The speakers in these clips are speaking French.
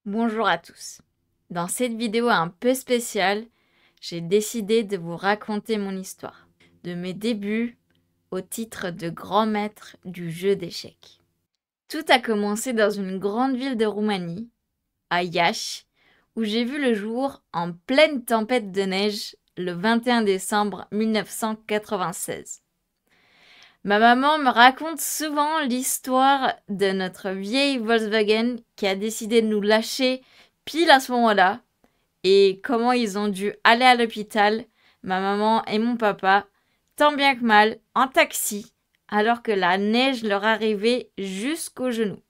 Bonjour à tous. Dans cette vidéo un peu spéciale, j'ai décidé de vous raconter mon histoire, de mes débuts au titre de grand maître du jeu d'échecs. Tout a commencé dans une grande ville de Roumanie, à Iași, où j'ai vu le jour en pleine tempête de neige le 21 décembre 1996. Ma maman me raconte souvent l'histoire de notre vieille Volkswagen qui a décidé de nous lâcher pile à ce moment-là et comment ils ont dû aller à l'hôpital, ma maman et mon papa, tant bien que mal, en taxi, alors que la neige leur arrivait jusqu'aux genoux.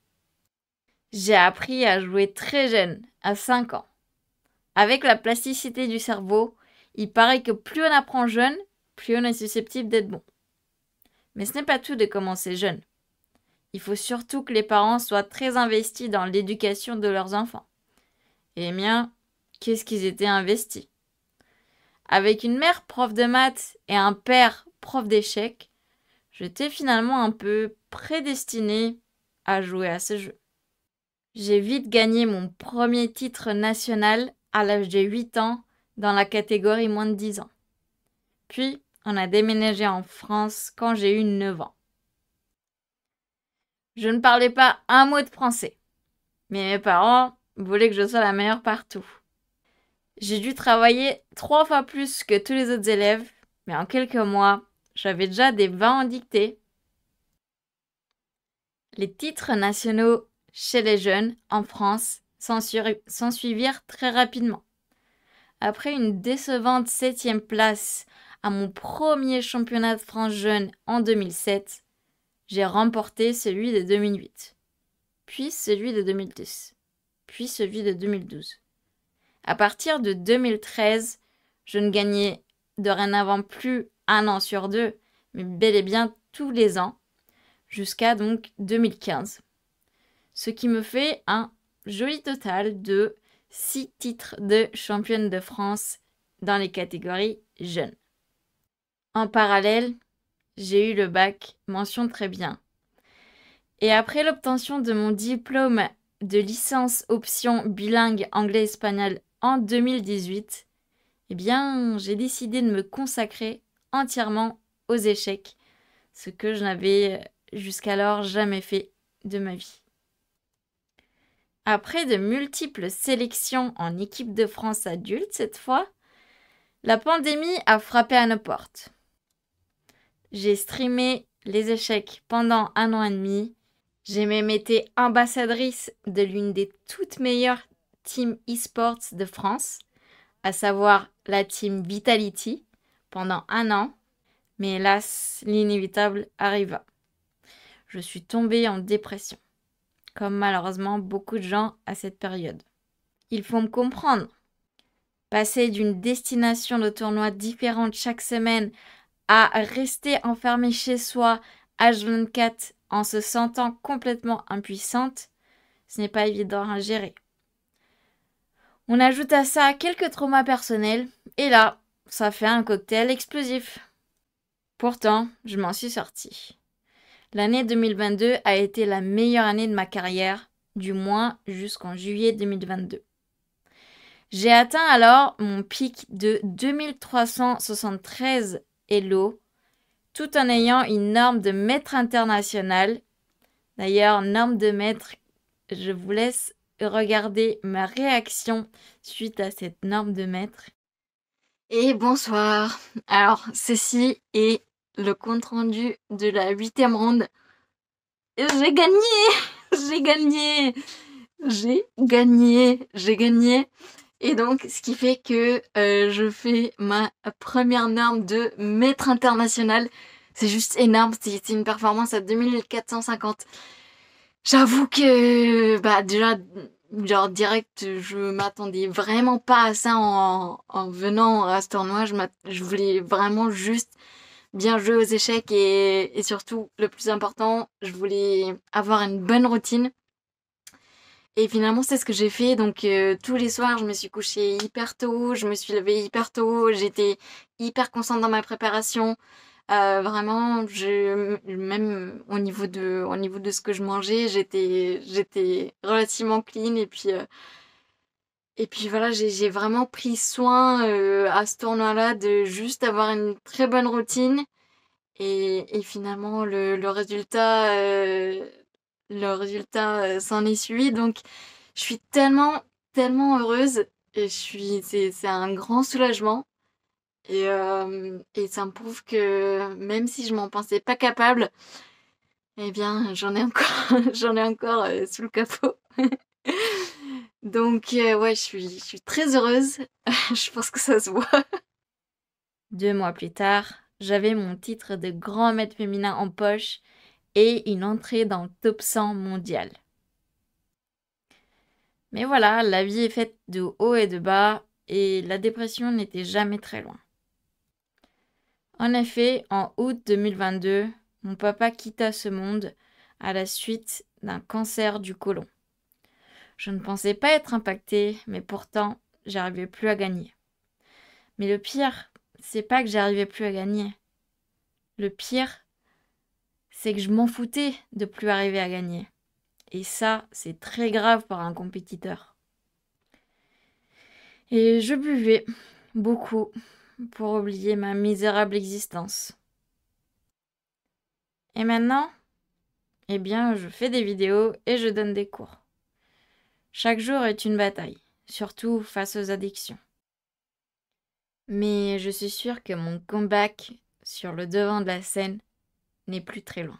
J'ai appris à jouer très jeune, à 5 ans. Avec la plasticité du cerveau, il paraît que plus on apprend jeune, plus on est susceptible d'être bon. Mais ce n'est pas tout de commencer jeune. Il faut surtout que les parents soient très investis dans l'éducation de leurs enfants. Et les miens, qu'est-ce qu'ils étaient investis. Avec une mère prof de maths et un père prof d'échecs, j'étais finalement un peu prédestinée à jouer à ce jeu. J'ai vite gagné mon premier titre national à l'âge de 8 ans dans la catégorie moins de 10 ans. Puis, on a déménagé en France quand j'ai eu 9 ans. Je ne parlais pas un mot de français, mais mes parents voulaient que je sois la meilleure partout. J'ai dû travailler 3 fois plus que tous les autres élèves, mais en quelques mois, j'avais déjà des 20 en dictée. Les titres nationaux chez les jeunes, en France, s'ensuivirent très rapidement. Après une décevante 7e place à mon premier championnat de France jeune en 2007, j'ai remporté celui de 2008, puis celui de 2010, puis celui de 2012. À partir de 2013, je ne gagnais dorénavant plus un an sur deux, mais bel et bien tous les ans, jusqu'à donc 2015. Ce qui me fait un joli total de 6 titres de championne de France dans les catégories jeunes. En parallèle, j'ai eu le bac, mention très bien. Et après l'obtention de mon diplôme de licence option bilingue anglais-espagnol en 2018, eh bien, j'ai décidé de me consacrer entièrement aux échecs, ce que je n'avais jusqu'alors jamais fait de ma vie. Après de multiples sélections en équipe de France adulte cette fois, la pandémie a frappé à nos portes. J'ai streamé les échecs pendant 1 an et demi. J'ai même été ambassadrice de l'une des toutes meilleures teams e-sports de France, à savoir la team Vitality, pendant 1 an. Mais hélas, l'inévitable arriva. Je suis tombée en dépression, comme malheureusement beaucoup de gens à cette période. Il faut me comprendre. Passer d'une destination de tournoi différente chaque semaine à rester enfermée chez soi H24 en se sentant complètement impuissante, ce n'est pas évident à gérer. On ajoute à ça quelques traumas personnels et là, ça fait un cocktail explosif. Pourtant, je m'en suis sortie. L'année 2022 a été la meilleure année de ma carrière, du moins jusqu'en juillet 2022. J'ai atteint alors mon pic de 2373 Elo, tout en ayant une norme de maître international. D'ailleurs, norme de maître, je vous laisse regarder ma réaction suite à cette norme de maître. Et bonsoir. Alors, ceci est le compte-rendu de la 8e ronde. J'ai gagné! J'ai gagné! J'ai gagné! J'ai gagné! Et donc, ce qui fait que je fais ma première norme de maître international. C'est juste énorme, c'est une performance à 2450. J'avoue que, déjà, genre direct, je m'attendais vraiment pas à ça en venant à ce tournoi. Je voulais vraiment juste bien jouer aux échecs et surtout, le plus important, je voulais avoir une bonne routine. Et finalement, c'est ce que j'ai fait. Donc, tous les soirs, je me suis couchée hyper tôt, je me suis levée hyper tôt, j'étais hyper concentrée dans ma préparation. Vraiment, même au niveau de ce que je mangeais, j'étais relativement clean. Et puis, Et puis voilà, j'ai vraiment pris soin à ce tournoi-là de juste avoir une très bonne routine. Et finalement, le résultat s'en est suivi. Donc, je suis tellement, tellement heureuse. Et c'est un grand soulagement. Et ça me prouve que même si je m'en pensais pas capable, eh bien, j'en ai encore, j'en ai encore sous le capot. Donc, ouais, je suis très heureuse. Je pense que ça se voit. 2 mois plus tard, j'avais mon titre de grand maître féminin en poche et une entrée dans le top 100 mondial. Mais voilà, la vie est faite de hauts et de bas et la dépression n'était jamais très loin. En effet, en août 2022, mon papa quitta ce monde à la suite d'un cancer du côlon. Je ne pensais pas être impactée, mais pourtant, j'arrivais plus à gagner. Mais le pire, c'est pas que j'arrivais plus à gagner. Le pire, c'est que je m'en foutais de plus arriver à gagner. Et ça, c'est très grave pour un compétiteur. Et je buvais beaucoup pour oublier ma misérable existence. Et maintenant, eh bien, je fais des vidéos et je donne des cours. Chaque jour est une bataille, surtout face aux addictions. Mais je suis sûre que mon comeback sur le devant de la scène n'est plus très loin.